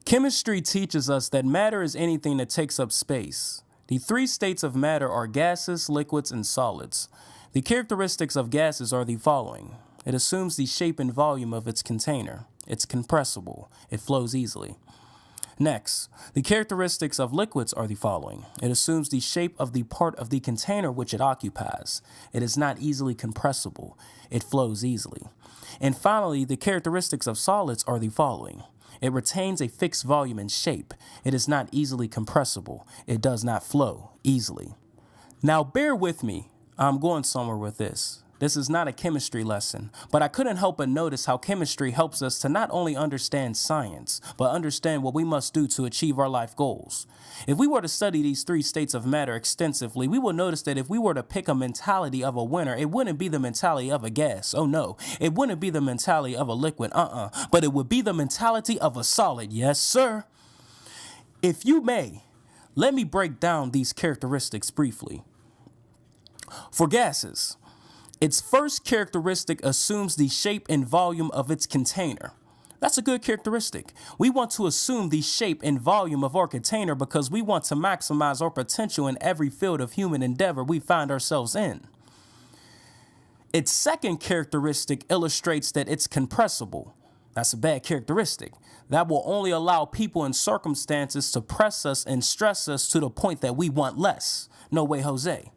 Chemistry teaches us that matter is anything that takes up space. The three states of matter are gases, liquids, and solids. The characteristics of gases are the following. It assumes the shape and volume of its container. It's compressible. It flows easily. Next, the characteristics of liquids are the following. It assumes the shape of the part of the container which it occupies. It is not easily compressible. It flows easily. And finally, the characteristics of solids are the following. It retains a fixed volume and shape. It is not easily compressible. It does not flow easily. Now bear with me. I'm going somewhere with this. This is not a chemistry lesson, but I couldn't help but notice how chemistry helps us to not only understand science, but understand what we must do to achieve our life goals. If we were to study these three states of matter extensively, we will notice that if we were to pick a mentality of a winner, it wouldn't be the mentality of a gas. Oh no, it wouldn't be the mentality of a liquid. But it would be the mentality of a solid. Yes, sir. If you may, let me break down these characteristics briefly. For gases, its first characteristic assumes the shape and volume of its container. That's a good characteristic. We want to assume the shape and volume of our container because we want to maximize our potential in every field of human endeavor we find ourselves in. Its second characteristic illustrates that it's compressible. That's a bad characteristic. That will only allow people and circumstances to press us and stress us to the point that we want less. No way, Jose.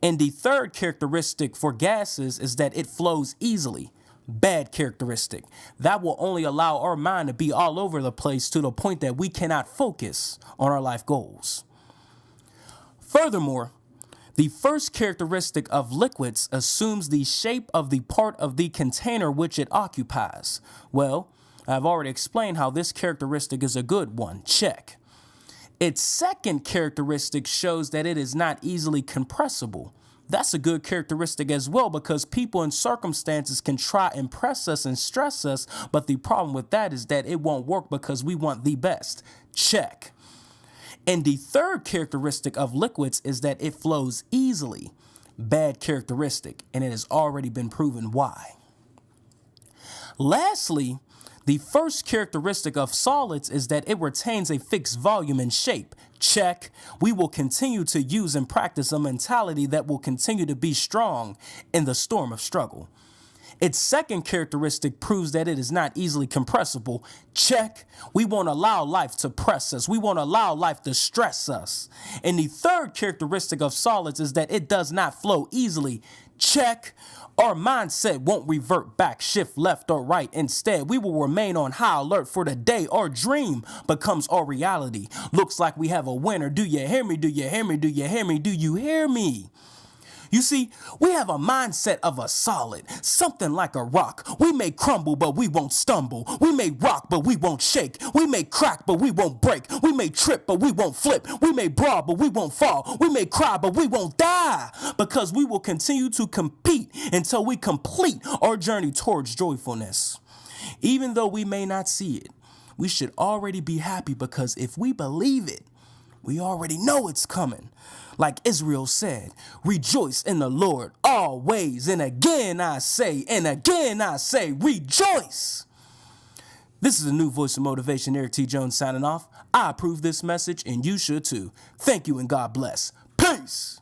And the third characteristic for gases is that it flows easily. Bad characteristic. That will only allow our mind to be all over the place to the point that we cannot focus on our life goals. Furthermore, the first characteristic of liquids assumes the shape of the part of the container which it occupies. Well, I've already explained how this characteristic is a good one. Check. Its second characteristic shows that it is not easily compressible. That's a good characteristic as well because people and circumstances can try and press us and stress us, but the problem with that is that it won't work because we want the best. Check. And the third characteristic of liquids is that it flows easily. Bad characteristic, and it has already been proven why. Lastly, the first characteristic of solids is that it retains a fixed volume and shape. Check. We will continue to use and practice a mentality that will continue to be strong in the storm of struggle. Its second characteristic proves that it is not easily compressible. Check. We won't allow life to press us. We won't allow life to stress us. And the third characteristic of solids is that it does not flow easily. Check. Our mindset won't revert back, shift left or right. Instead, we will remain on high alert for the day our dream becomes our reality. Looks like we have a winner. Do you hear me? Do you hear me? Do you hear me? Do you hear me? You see, we have a mindset of a solid, something like a rock. We may crumble, but we won't stumble. We may rock, but we won't shake. We may crack, but we won't break. We may trip, but we won't flip. We may brawl, but we won't fall. We may cry, but we won't die because we will continue to compete until we complete our journey towards joyfulness. Even though we may not see it, we should already be happy because if we believe it, we already know it's coming. Like Israel said, rejoice in the Lord always. And again I say, rejoice. This is a new voice of motivation, Eric T. Jones signing off. I approve this message and you should too. Thank you and God bless. Peace.